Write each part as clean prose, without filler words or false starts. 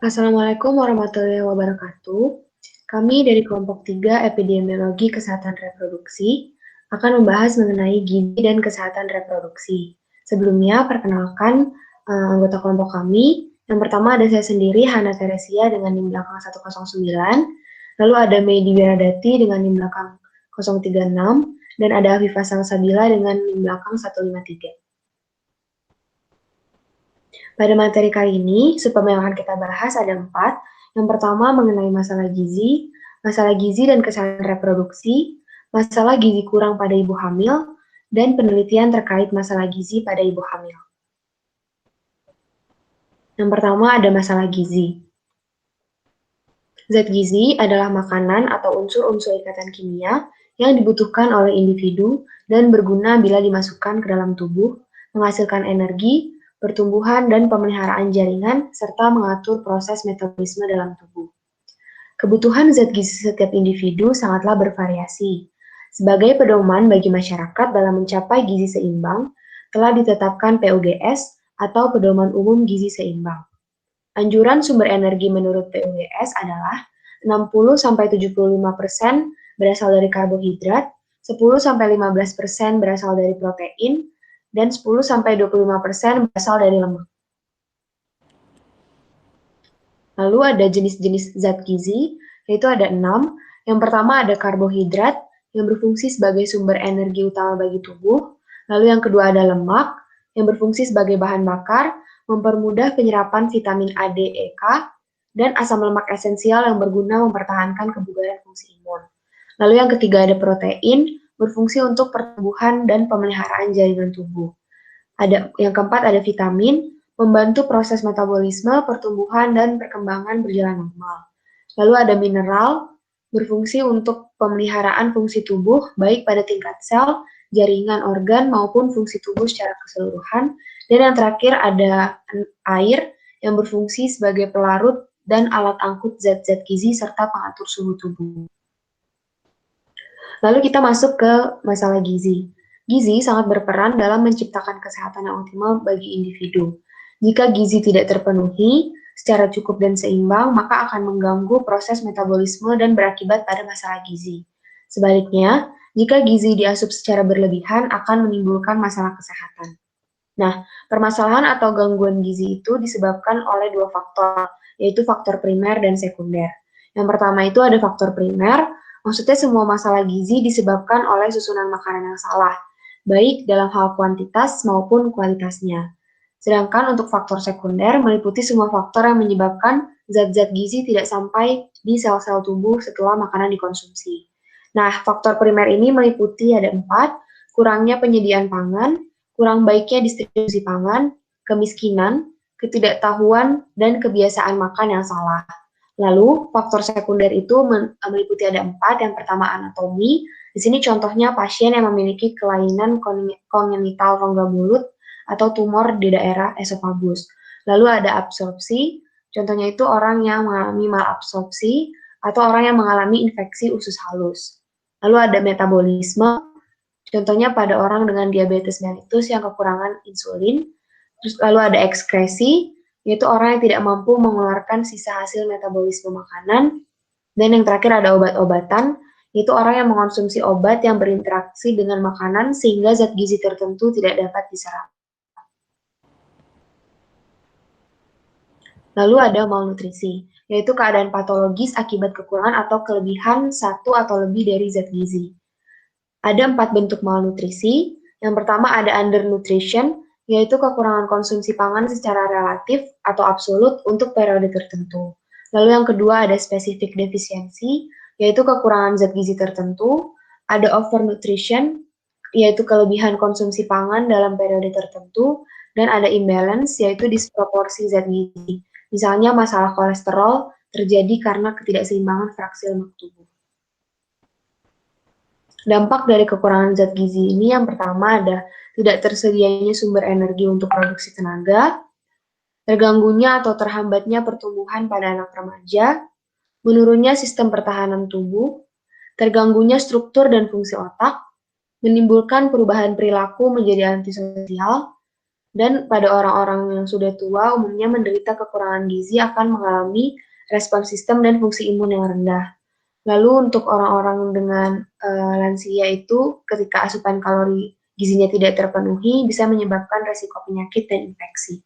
Assalamualaikum warahmatullahi wabarakatuh. Kami dari kelompok 3 Epidemiologi Kesehatan Reproduksi akan membahas mengenai gizi dan kesehatan reproduksi. Sebelumnya, perkenalkan anggota kelompok kami. Yang pertama ada saya sendiri, Hana Teresia dengan NIM belakang 109, lalu ada Medi Wiradati dengan NIM belakang 036, dan ada Afifah Salsabila dengan NIM belakang 153. Pada materi kali ini, supaya yang akan kita bahas ada 4. Yang pertama mengenai masalah gizi dan kesehatan reproduksi, masalah gizi kurang pada ibu hamil, dan penelitian terkait masalah gizi pada ibu hamil. Yang pertama ada masalah gizi. Zat gizi adalah makanan atau unsur-unsur ikatan kimia yang dibutuhkan oleh individu dan berguna bila dimasukkan ke dalam tubuh, menghasilkan energi, pertumbuhan dan pemeliharaan jaringan, serta mengatur proses metabolisme dalam tubuh. Kebutuhan zat gizi setiap individu sangatlah bervariasi. Sebagai pedoman bagi masyarakat dalam mencapai gizi seimbang, telah ditetapkan PUGS atau Pedoman Umum Gizi Seimbang. Anjuran sumber energi menurut PUGS adalah 60-75% berasal dari karbohidrat, 10-15% berasal dari protein, dan 10-25% berasal dari lemak. Lalu ada jenis-jenis zat gizi, yaitu ada 6. Yang pertama ada karbohidrat, yang berfungsi sebagai sumber energi utama bagi tubuh. Lalu yang kedua ada lemak, yang berfungsi sebagai bahan bakar, mempermudah penyerapan vitamin A, D, E, K, dan asam lemak esensial yang berguna mempertahankan kebugaran fungsi imun. Lalu yang ketiga ada protein, berfungsi untuk pertumbuhan dan pemeliharaan jaringan tubuh. Yang keempat ada vitamin, membantu proses metabolisme, pertumbuhan, dan perkembangan berjalan normal. Lalu ada mineral, berfungsi untuk pemeliharaan fungsi tubuh, baik pada tingkat sel, jaringan organ, maupun fungsi tubuh secara keseluruhan. Dan yang terakhir ada air, yang berfungsi sebagai pelarut dan alat angkut zat-zat gizi serta pengatur suhu tubuh. Lalu kita masuk ke masalah gizi. Gizi sangat berperan dalam menciptakan kesehatan yang optimal bagi individu. Jika gizi tidak terpenuhi secara cukup dan seimbang, maka akan mengganggu proses metabolisme dan berakibat pada masalah gizi. Sebaliknya, jika gizi diasup secara berlebihan akan menimbulkan masalah kesehatan. Nah, permasalahan atau gangguan gizi itu disebabkan oleh dua faktor, yaitu faktor primer dan sekunder. Yang pertama itu ada faktor primer, maksudnya semua masalah gizi disebabkan oleh susunan makanan yang salah, baik dalam hal kuantitas maupun kualitasnya. Sedangkan untuk faktor sekunder meliputi semua faktor yang menyebabkan zat-zat gizi tidak sampai di sel-sel tubuh setelah makanan dikonsumsi. Nah, faktor primer ini meliputi ada 4, kurangnya penyediaan pangan, kurang baiknya distribusi pangan, kemiskinan, ketidaktahuan, dan kebiasaan makan yang salah. Lalu, faktor sekunder itu meliputi ada 4. Yang pertama anatomi. Di sini contohnya pasien yang memiliki kelainan kongenital rongga mulut atau tumor di daerah esofagus. Lalu ada absorpsi. Contohnya itu orang yang mengalami malabsorpsi atau orang yang mengalami infeksi usus halus. Lalu ada metabolisme. Contohnya pada orang dengan diabetes mellitus yang kekurangan insulin. Terus lalu ada ekskresi, yaitu orang yang tidak mampu mengeluarkan sisa hasil metabolisme makanan. Dan yang terakhir ada obat-obatan, yaitu orang yang mengonsumsi obat yang berinteraksi dengan makanan sehingga zat gizi tertentu tidak dapat diserap. Lalu ada malnutrisi, yaitu keadaan patologis akibat kekurangan atau kelebihan satu atau lebih dari zat gizi. Ada 4 bentuk malnutrisi. Yang pertama ada undernutrition, yaitu kekurangan konsumsi pangan secara relatif atau absolut untuk periode tertentu. Lalu yang kedua ada specific deficiency, yaitu kekurangan zat gizi tertentu. Ada overnutrition, yaitu kelebihan konsumsi pangan dalam periode tertentu. Dan ada imbalance, yaitu disproporsi zat gizi. Misalnya masalah kolesterol terjadi karena ketidakseimbangan fraksi lemak tubuh. Dampak dari kekurangan zat gizi ini yang pertama ada tidak tersedianya sumber energi untuk produksi tenaga, terganggunya atau terhambatnya pertumbuhan pada anak remaja, menurunnya sistem pertahanan tubuh, terganggunya struktur dan fungsi otak, menimbulkan perubahan perilaku menjadi antisosial, Dan pada orang-orang yang sudah tua, umumnya menderita kekurangan gizi akan mengalami respons sistem dan fungsi imun yang rendah. Lalu untuk orang-orang dengan lansia itu, ketika asupan kalori gizinya tidak terpenuhi, bisa menyebabkan resiko penyakit dan infeksi.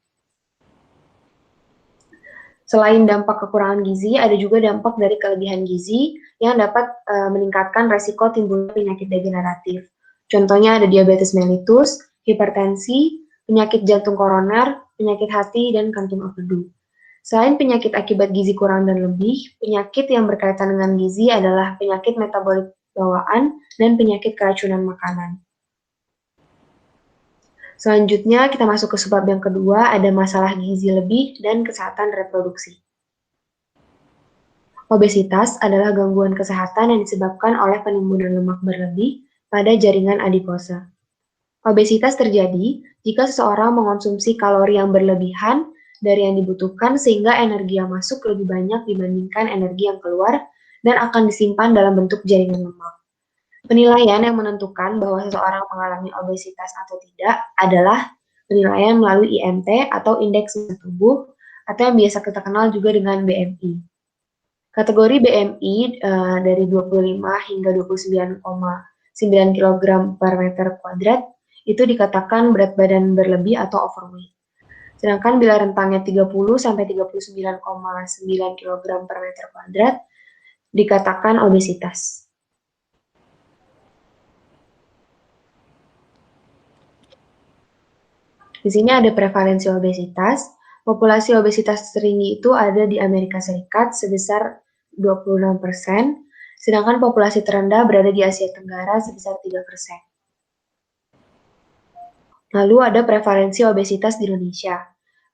Selain dampak kekurangan gizi, ada juga dampak dari kelebihan gizi yang dapat meningkatkan resiko timbulnya penyakit degeneratif. Contohnya ada diabetes mellitus, hipertensi, penyakit jantung koroner, penyakit hati, dan kantung empedu. Selain penyakit akibat gizi kurang dan lebih, penyakit yang berkaitan dengan gizi adalah penyakit metabolik bawaan dan penyakit keracunan makanan. Selanjutnya kita masuk ke sebab yang kedua, ada masalah gizi lebih dan kesehatan reproduksi. Obesitas adalah gangguan kesehatan yang disebabkan oleh penimbunan lemak berlebih pada jaringan adipose. Obesitas terjadi jika seseorang mengonsumsi kalori yang berlebihan dari yang dibutuhkan sehingga energi yang masuk lebih banyak dibandingkan energi yang keluar dan akan disimpan dalam bentuk jaringan lemak. Penilaian yang menentukan bahwa seseorang mengalami obesitas atau tidak adalah penilaian melalui IMT atau indeks massa tubuh atau yang biasa kita kenal juga dengan BMI. Kategori BMI dari 25 hingga 29,9 kg per meter kuadrat itu dikatakan berat badan berlebih atau overweight. Sedangkan bila rentangnya 30 sampai 39,9 kg per meter kuadrat dikatakan obesitas. Di sini ada prevalensi obesitas. Populasi obesitas tertinggi itu ada di Amerika Serikat sebesar 26%, sedangkan populasi terendah berada di Asia Tenggara sebesar 3%. Lalu ada prevalensi obesitas di Indonesia.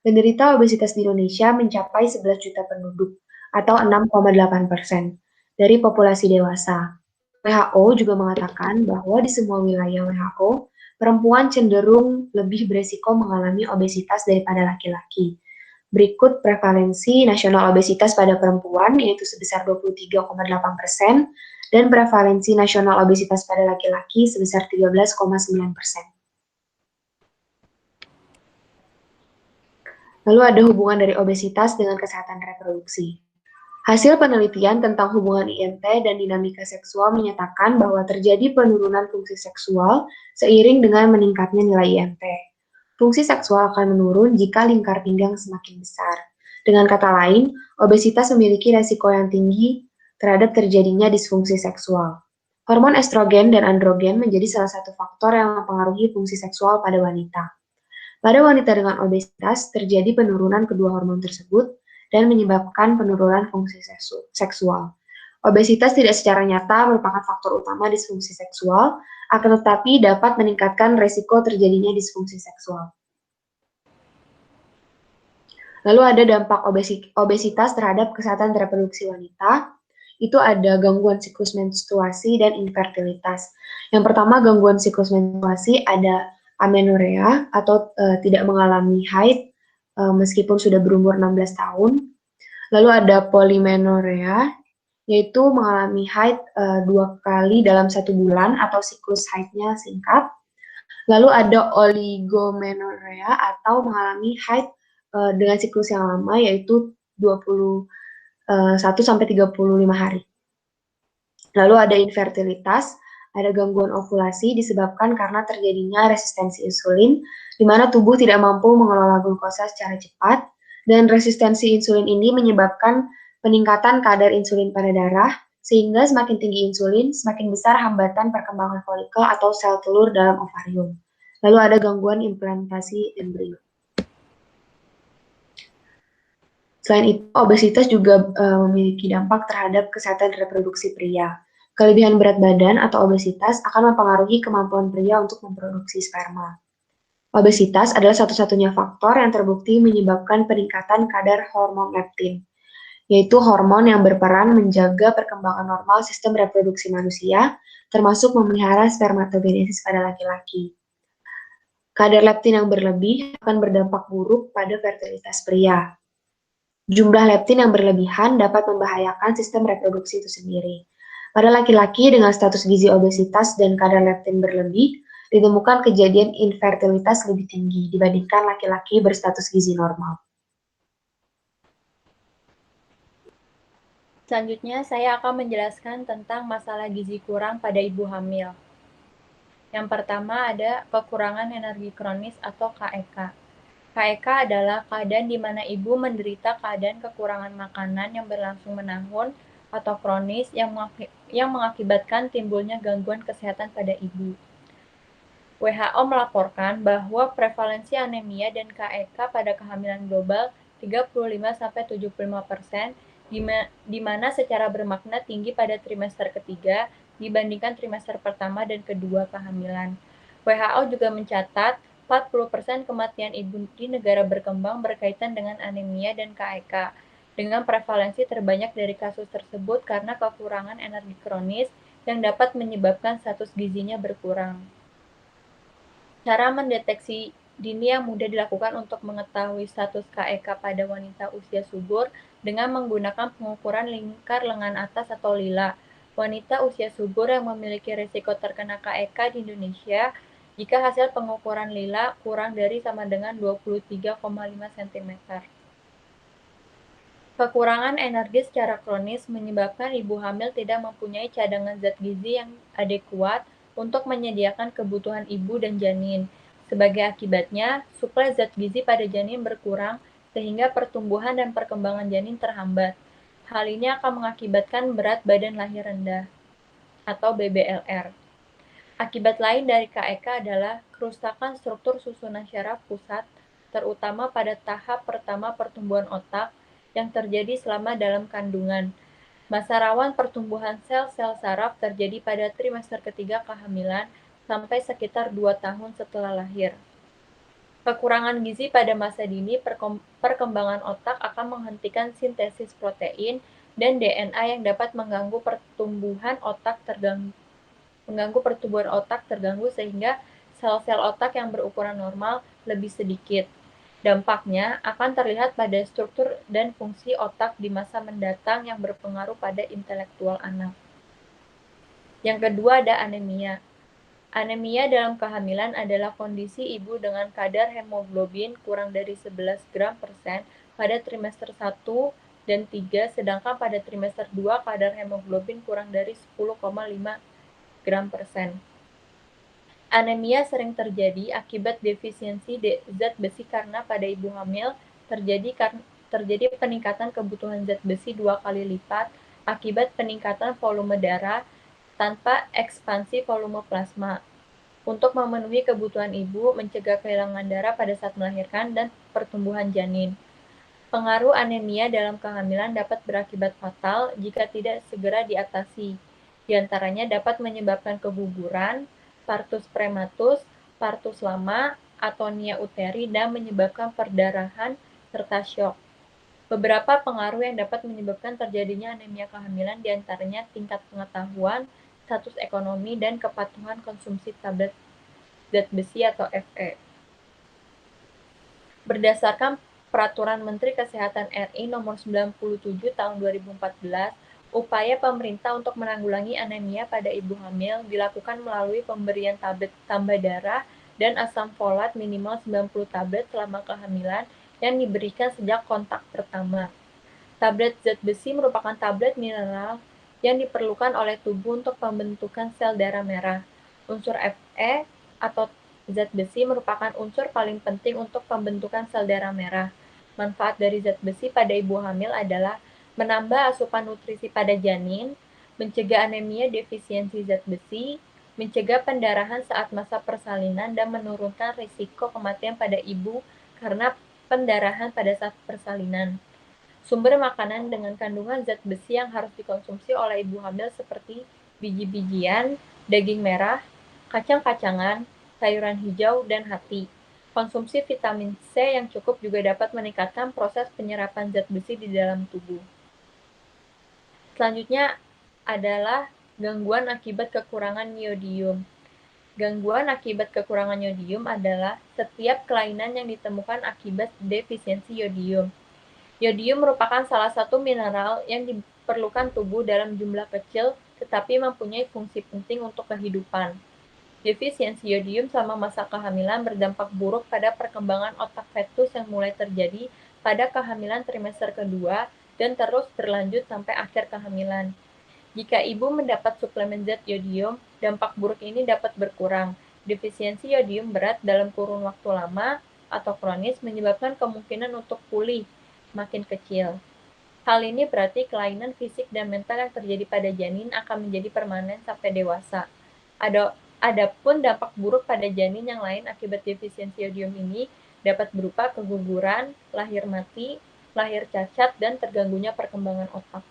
Penderita obesitas di Indonesia mencapai 11 juta penduduk atau 6,8% dari populasi dewasa. WHO juga mengatakan bahwa di semua wilayah WHO, perempuan cenderung lebih beresiko mengalami obesitas daripada laki-laki. Berikut prevalensi nasional obesitas pada perempuan, yaitu sebesar 23,8%, dan prevalensi nasional obesitas pada laki-laki sebesar 13,9%. Lalu ada hubungan dari obesitas dengan kesehatan reproduksi. Hasil penelitian tentang hubungan IMT dan dinamika seksual menyatakan bahwa terjadi penurunan fungsi seksual seiring dengan meningkatnya nilai IMT. Fungsi seksual akan menurun jika lingkar pinggang semakin besar. Dengan kata lain, obesitas memiliki resiko yang tinggi terhadap terjadinya disfungsi seksual. Hormon estrogen dan androgen menjadi salah satu faktor yang mempengaruhi fungsi seksual pada wanita. Pada wanita dengan obesitas, terjadi penurunan kedua hormon tersebut dan menyebabkan penurunan fungsi seksual. Obesitas tidak secara nyata merupakan faktor utama disfungsi seksual, akan tetapi dapat meningkatkan resiko terjadinya disfungsi seksual. Lalu ada dampak obesitas terhadap kesehatan reproduksi wanita. Itu ada gangguan siklus menstruasi dan infertilitas. Yang pertama, gangguan siklus menstruasi ada amenorrea atau tidak mengalami haid meskipun sudah berumur 16 tahun. Lalu ada polimenorea, yaitu mengalami haid 2 kali dalam 1 bulan atau siklus haidnya singkat. Lalu ada oligomenorea atau mengalami haid dengan siklus yang lama, yaitu 21 sampai 35 hari. Lalu ada infertilitas, ada gangguan ovulasi disebabkan karena terjadinya resistensi insulin, di mana tubuh tidak mampu mengelola glukosa secara cepat, dan resistensi insulin ini menyebabkan peningkatan kadar insulin pada darah, sehingga semakin tinggi insulin, semakin besar hambatan perkembangan folikel atau sel telur dalam ovarium. Lalu ada gangguan implantasi embrio. Selain itu, obesitas juga memiliki dampak terhadap kesehatan reproduksi pria. Kelebihan berat badan atau obesitas akan mempengaruhi kemampuan pria untuk memproduksi sperma. Obesitas adalah satu-satunya faktor yang terbukti menyebabkan peningkatan kadar hormon leptin, yaitu hormon yang berperan menjaga perkembangan normal sistem reproduksi manusia, termasuk memelihara spermatogenesis pada laki-laki. Kadar leptin yang berlebih akan berdampak buruk pada fertilitas pria. Jumlah leptin yang berlebihan dapat membahayakan sistem reproduksi itu sendiri. Pada laki-laki dengan status gizi obesitas dan kadar leptin berlebih, ditemukan kejadian infertilitas lebih tinggi dibandingkan laki-laki berstatus gizi normal. Selanjutnya, saya akan menjelaskan tentang masalah gizi kurang pada ibu hamil. Yang pertama ada kekurangan energi kronis atau KEK. KEK adalah keadaan di mana ibu menderita keadaan kekurangan makanan yang berlangsung menahun atau kronis yang mengakibatkan timbulnya gangguan kesehatan pada ibu. WHO melaporkan bahwa prevalensi anemia dan KEK pada kehamilan global 35-75%, di mana secara bermakna tinggi pada trimester ketiga dibandingkan trimester pertama dan kedua kehamilan. WHO juga mencatat 40% kematian ibu di negara berkembang berkaitan dengan anemia dan KEK, dengan prevalensi terbanyak dari kasus tersebut karena kekurangan energi kronis yang dapat menyebabkan status gizinya berkurang. Cara mendeteksi dini yang mudah dilakukan untuk mengetahui status KEK pada wanita usia subur dengan menggunakan pengukuran lingkar lengan atas atau lila. Wanita usia subur yang memiliki risiko terkena KEK di Indonesia jika hasil pengukuran lila kurang dari sama dengan 23,5 cm. Kekurangan energi secara kronis menyebabkan ibu hamil tidak mempunyai cadangan zat gizi yang adekuat untuk menyediakan kebutuhan ibu dan janin. Sebagai akibatnya, suplai zat gizi pada janin berkurang sehingga pertumbuhan dan perkembangan janin terhambat. Hal ini akan mengakibatkan berat badan lahir rendah atau BBLR. Akibat lain dari KEK adalah kerusakan struktur susunan syaraf pusat, terutama pada tahap pertama pertumbuhan otak yang terjadi selama dalam kandungan. Masa rawan pertumbuhan sel-sel saraf terjadi pada trimester ketiga kehamilan sampai sekitar 2 tahun setelah lahir. Kekurangan gizi pada masa dini perkembangan otak akan menghentikan sintesis protein dan DNA yang dapat mengganggu pertumbuhan otak terganggu sehingga sel-sel otak yang berukuran normal lebih sedikit. Dampaknya akan terlihat pada struktur dan fungsi otak di masa mendatang yang berpengaruh pada intelektual anak. Yang kedua ada anemia. Anemia dalam kehamilan adalah kondisi ibu dengan kadar hemoglobin kurang dari 11 gram persen pada trimester 1 dan 3, sedangkan pada trimester 2 kadar hemoglobin kurang dari 10,5 gram persen. Anemia sering terjadi akibat defisiensi zat besi karena pada ibu hamil terjadi peningkatan kebutuhan zat besi 2 kali lipat akibat peningkatan volume darah tanpa ekspansi volume plasma. Untuk memenuhi kebutuhan ibu, mencegah kehilangan darah pada saat melahirkan, dan pertumbuhan janin. Pengaruh anemia dalam kehamilan dapat berakibat fatal jika tidak segera diatasi. Di antaranya dapat menyebabkan keguguran, partus prematus, partus lama, atonia uteri, dan menyebabkan perdarahan serta syok. Beberapa pengaruh yang dapat menyebabkan terjadinya anemia kehamilan diantaranya tingkat pengetahuan, status ekonomi, dan kepatuhan konsumsi tablet zat besi atau Fe. Berdasarkan Peraturan Menteri Kesehatan RI Nomor 97 Tahun 2014, upaya pemerintah untuk menanggulangi anemia pada ibu hamil dilakukan melalui pemberian tablet tambah darah dan asam folat minimal 90 tablet selama kehamilan yang diberikan sejak kontak pertama. Tablet zat besi merupakan tablet mineral yang diperlukan oleh tubuh untuk pembentukan sel darah merah. Unsur Fe atau zat besi merupakan unsur paling penting untuk pembentukan sel darah merah. Manfaat dari zat besi pada ibu hamil adalah menambah asupan nutrisi pada janin, mencegah anemia defisiensi zat besi, mencegah pendarahan saat masa persalinan, dan menurunkan risiko kematian pada ibu karena pendarahan pada saat persalinan. Sumber makanan dengan kandungan zat besi yang harus dikonsumsi oleh ibu hamil seperti biji-bijian, daging merah, kacang-kacangan, sayuran hijau, dan hati. Konsumsi vitamin C yang cukup juga dapat meningkatkan proses penyerapan zat besi di dalam tubuh. Selanjutnya adalah gangguan akibat kekurangan iodium. Gangguan akibat kekurangan iodium adalah setiap kelainan yang ditemukan akibat defisiensi iodium. Iodium merupakan salah satu mineral yang diperlukan tubuh dalam jumlah kecil tetapi mempunyai fungsi penting untuk kehidupan. Defisiensi yodium selama masa kehamilan berdampak buruk pada perkembangan otak fetus yang mulai terjadi pada kehamilan trimester kedua dan terus berlanjut sampai akhir kehamilan. Jika ibu mendapat suplemen zat yodium, dampak buruk ini dapat berkurang. Defisiensi yodium berat dalam kurun waktu lama atau kronis menyebabkan kemungkinan untuk pulih makin kecil. Hal ini berarti kelainan fisik dan mental yang terjadi pada janin akan menjadi permanen sampai dewasa. Adapun dampak buruk pada janin yang lain akibat defisiensi yodium ini dapat berupa keguguran, lahir mati, lahir cacat, dan terganggunya perkembangan otak.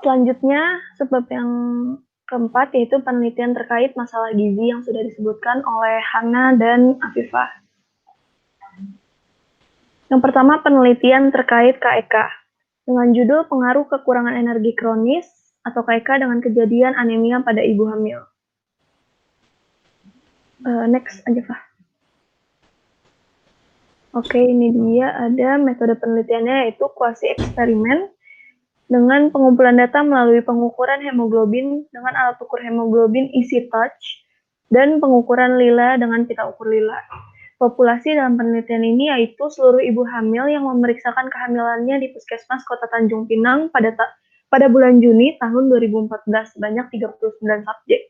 Selanjutnya, sebab yang keempat yaitu penelitian terkait masalah gizi yang sudah disebutkan oleh Hana dan Afifah. Yang pertama, penelitian terkait KEK dengan judul pengaruh kekurangan energi kronis atau KEK dengan kejadian anemia pada ibu hamil. Next aja, Pak. Oke, ini dia ada metode penelitiannya yaitu kuasi eksperimen dengan pengumpulan data melalui pengukuran hemoglobin dengan alat ukur hemoglobin Easy Touch dan pengukuran lila dengan pita ukur lila. Populasi dalam penelitian ini yaitu seluruh ibu hamil yang memeriksakan kehamilannya di Puskesmas Kota Tanjung Pinang pada bulan Juni tahun 2014 sebanyak 39 subjek.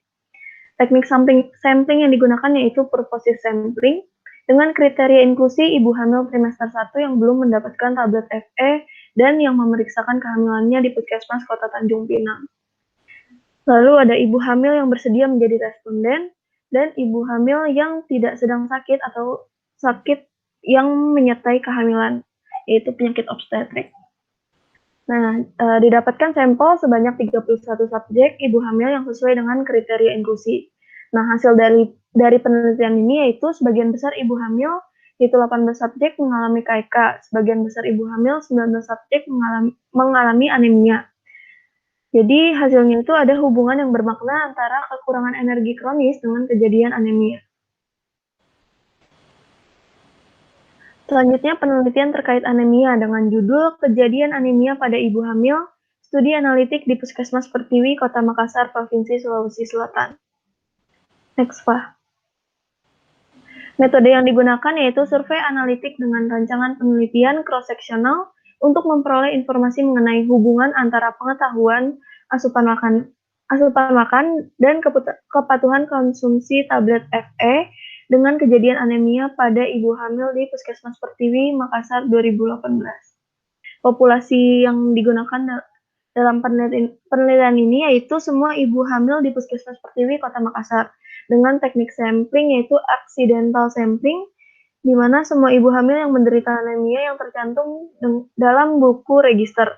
Teknik sampling yang digunakan yaitu purposive sampling dengan kriteria inklusi ibu hamil trimester 1 yang belum mendapatkan tablet FE dan yang memeriksakan kehamilannya di Puskesmas Kota Tanjung Pinang. Lalu ada ibu hamil yang bersedia menjadi responden dan ibu hamil yang tidak sedang sakit atau sakit yang menyertai kehamilan, yaitu penyakit obstetrik. Nah, didapatkan sampel sebanyak 31 subjek ibu hamil yang sesuai dengan kriteria inklusi. Nah, hasil dari penelitian ini yaitu sebagian besar ibu hamil yaitu 18 subjek mengalami KEK, sebagian besar ibu hamil 19 subjek mengalami anemia. Jadi hasilnya itu ada hubungan yang bermakna antara kekurangan energi kronis dengan kejadian anemia. Selanjutnya penelitian terkait anemia dengan judul Kejadian Anemia pada Ibu Hamil, Studi Analitik di Puskesmas Pertiwi, Kota Makassar, Provinsi Sulawesi Selatan. Next, Pak. Metode yang digunakan yaitu survei analitik dengan rancangan penelitian cross-sectional untuk memperoleh informasi mengenai hubungan antara pengetahuan asupan makan dan kepatuhan konsumsi tablet FE dengan kejadian anemia pada ibu hamil di Puskesmas Pertiwi, Makassar 2018. Populasi yang digunakan dalam penelitian ini yaitu semua ibu hamil di Puskesmas Pertiwi, Kota Makassar, dengan teknik sampling yaitu accidental sampling, di mana semua ibu hamil yang menderita anemia yang tercantum dalam buku register.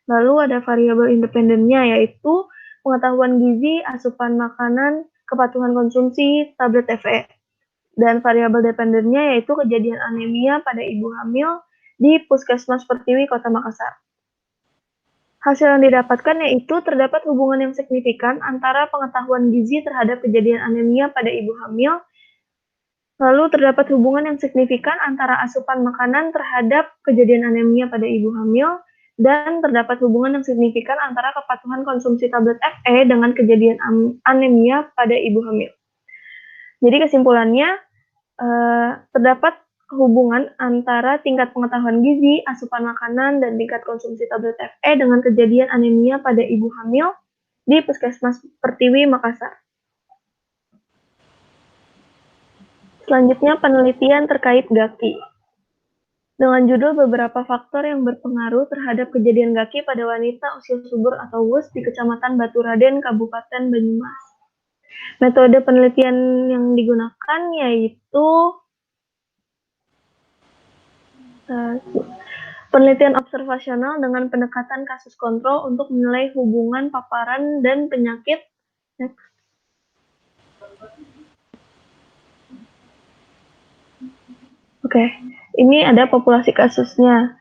Lalu ada variabel independennya yaitu pengetahuan gizi, asupan makanan, kepatuhan konsumsi, tablet FE. Dan variabel dependennya yaitu kejadian anemia pada ibu hamil di Puskesmas Pertiwi, Kota Makassar. Hasil yang didapatkan yaitu terdapat hubungan yang signifikan antara pengetahuan gizi terhadap kejadian anemia pada ibu hamil, lalu terdapat hubungan yang signifikan antara asupan makanan terhadap kejadian anemia pada ibu hamil, dan terdapat hubungan yang signifikan antara kepatuhan konsumsi tablet FE dengan kejadian anemia pada ibu hamil. Jadi kesimpulannya, terdapat hubungan antara tingkat pengetahuan gizi, asupan makanan, dan tingkat konsumsi tablet FE dengan kejadian anemia pada ibu hamil di Puskesmas Pertiwi, Makassar. Selanjutnya penelitian terkait GAKI. Dengan judul beberapa faktor yang berpengaruh terhadap kejadian GAKI pada wanita usia subur atau WUS di Kecamatan Baturaden, Kabupaten Banyumas. Metode penelitian yang digunakan yaitu penelitian observasional dengan pendekatan kasus kontrol untuk menilai hubungan paparan dan penyakit. Oke, ini ada populasi kasusnya.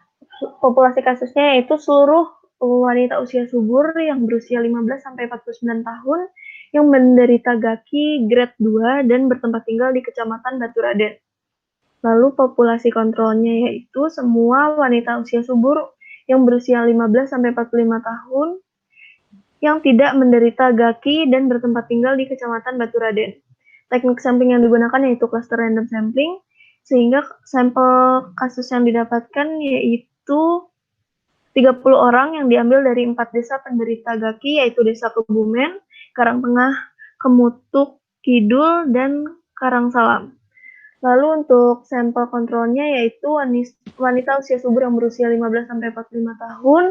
Populasi kasusnya yaitu seluruh wanita usia subur yang berusia 15-49 tahun yang menderita GAKI grade 2 dan bertempat tinggal di Kecamatan Baturaden. Lalu populasi kontrolnya yaitu semua wanita usia subur yang berusia 15-45 tahun yang tidak menderita GAKI dan bertempat tinggal di Kecamatan Baturaden. Teknik sampling yang digunakan yaitu cluster random sampling, sehingga sampel kasus yang didapatkan yaitu 30 orang yang diambil dari 4 desa penderita GAKI, yaitu Desa Kebumen, Karangtengah, Kemutuk Kidul, dan Karangsalam. Lalu untuk sampel kontrolnya yaitu wanita usia subur yang berusia 15-45 tahun,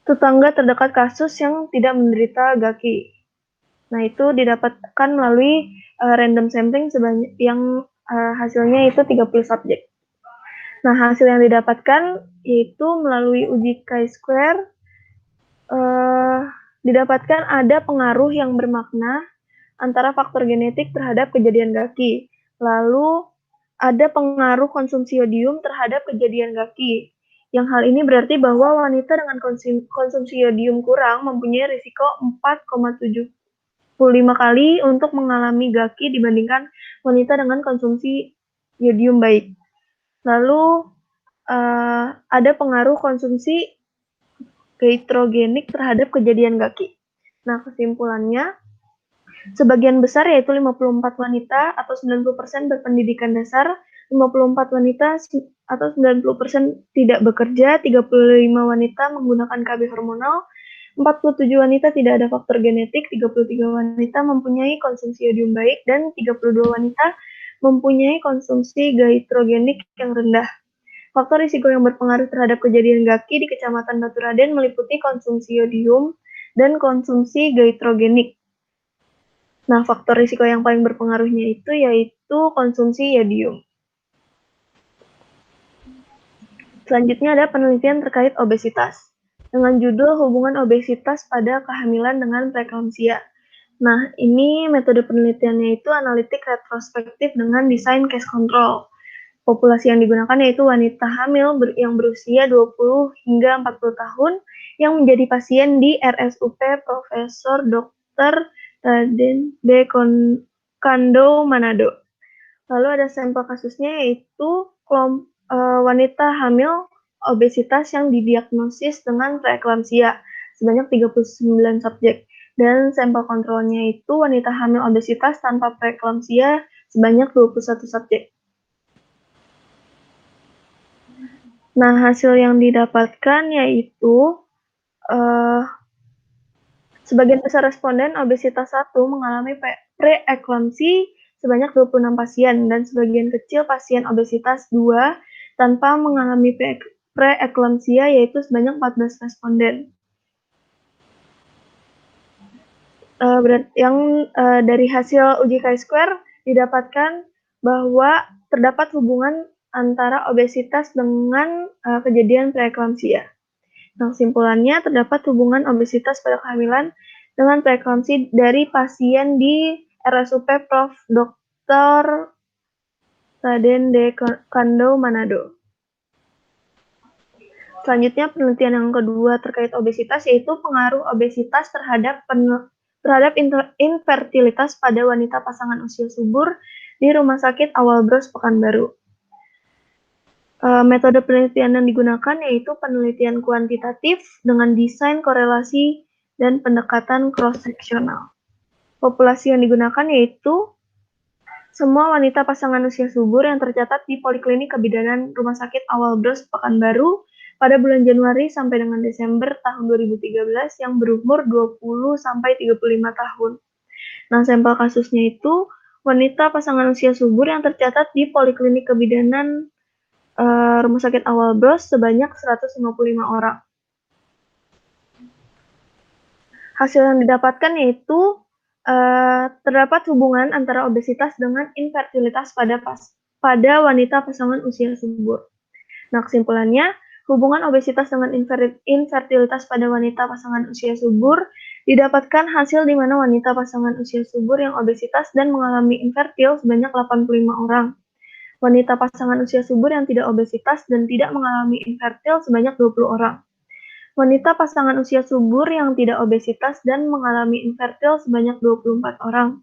tetangga terdekat kasus yang tidak menderita GAKI. Nah, itu didapatkan melalui random sampling yang hasilnya itu 30 subjek. Nah, hasil yang didapatkan yaitu melalui uji chi-square, didapatkan ada pengaruh yang bermakna antara faktor genetik terhadap kejadian GAKI. Lalu ada pengaruh konsumsi yodium terhadap kejadian GAKI. Yang hal ini berarti bahwa wanita dengan konsumsi yodium kurang mempunyai risiko 4,75 kali untuk mengalami GAKI dibandingkan wanita dengan konsumsi yodium baik. Lalu ada pengaruh konsumsi goitrogenik terhadap kejadian GAKI. Nah, kesimpulannya, sebagian besar yaitu 54 wanita atau 90% berpendidikan dasar, 54 wanita atau 90% tidak bekerja, 35 wanita menggunakan KB hormonal, 47 wanita tidak ada faktor genetik, 33 wanita mempunyai konsumsi yodium baik, dan 32 wanita mempunyai konsumsi goitrogenik yang rendah. Faktor risiko yang berpengaruh terhadap kejadian GAKI di Kecamatan Baturaden meliputi konsumsi yodium dan konsumsi goitrogenik. Nah, faktor risiko yang paling berpengaruhnya itu yaitu konsumsi yodium. Selanjutnya ada penelitian terkait obesitas dengan judul hubungan obesitas pada kehamilan dengan preeklamsia. Nah, ini metode penelitiannya itu analitik retrospektif dengan desain case control. Populasi yang digunakan yaitu wanita hamil yang berusia 20 hingga 40 tahun yang menjadi pasien di RSUP Profesor Dr. Raden D. Kando Manado. Lalu ada sampel kasusnya yaitu wanita hamil obesitas yang didiagnosis dengan preeklamsia sebanyak 39 subjek. Dan sampel kontrolnya itu wanita hamil obesitas tanpa preeklamsia sebanyak 21 subjek. Nah, hasil yang didapatkan yaitu sebagian besar responden obesitas 1 mengalami preeklamsi sebanyak 26 pasien dan sebagian kecil pasien obesitas 2 tanpa mengalami preeklamsia yaitu sebanyak 14 responden. Dari hasil uji chi-square didapatkan bahwa terdapat hubungan antara obesitas dengan kejadian preeklamsia. Nah, kesimpulannya terdapat hubungan obesitas pada kehamilan dengan preeklamsi dari pasien di RSUP Prof. Dr. Raden D. Kando Manado. Selanjutnya penelitian yang kedua terkait obesitas yaitu pengaruh obesitas terhadap infertilitas pada wanita pasangan usia subur di Rumah Sakit Awal Bros Pekanbaru. Metode penelitian yang digunakan yaitu penelitian kuantitatif dengan desain korelasi dan pendekatan cross-seksional. Populasi yang digunakan yaitu semua wanita pasangan usia subur yang tercatat di Poliklinik Kebidanan Rumah Sakit Awal Bros Pekanbaru pada bulan Januari sampai dengan Desember tahun 2013 yang berumur 20-35 tahun. Nah, sampel kasusnya itu wanita pasangan usia subur yang tercatat di Poliklinik Kebidanan Rumah Sakit Awal Bros sebanyak 155 orang. Hasil yang didapatkan yaitu terdapat hubungan antara obesitas dengan infertilitas pada wanita pasangan usia subur. Nah, kesimpulannya, hubungan obesitas dengan infertilitas pada wanita pasangan usia subur didapatkan hasil di mana wanita pasangan usia subur yang obesitas dan mengalami infertil sebanyak 85 orang. Wanita pasangan usia subur yang tidak obesitas dan tidak mengalami infertil sebanyak 20 orang. Wanita pasangan usia subur yang tidak obesitas dan mengalami infertil sebanyak 24 orang.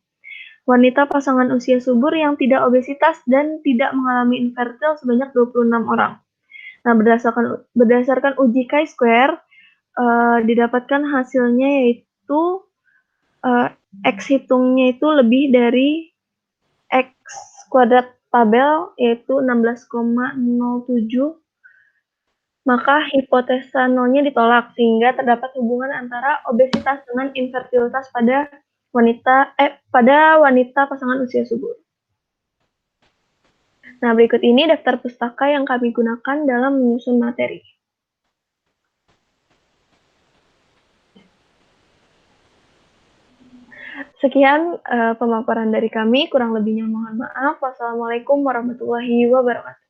Wanita pasangan usia subur yang tidak obesitas dan tidak mengalami infertil sebanyak 26 orang. Nah, berdasarkan uji chi-square, didapatkan hasilnya yaitu X hitungnya itu lebih dari X kuadrat tabel, yaitu 16,07, maka hipotesa nolnya ditolak, sehingga terdapat hubungan antara obesitas dengan infertilitas pada wanita pasangan usia subur. Nah, berikut ini daftar pustaka yang kami gunakan dalam menyusun materi. Sekian pemaparan dari kami, kurang lebihnya mohon maaf. Wassalamualaikum warahmatullahi wabarakatuh.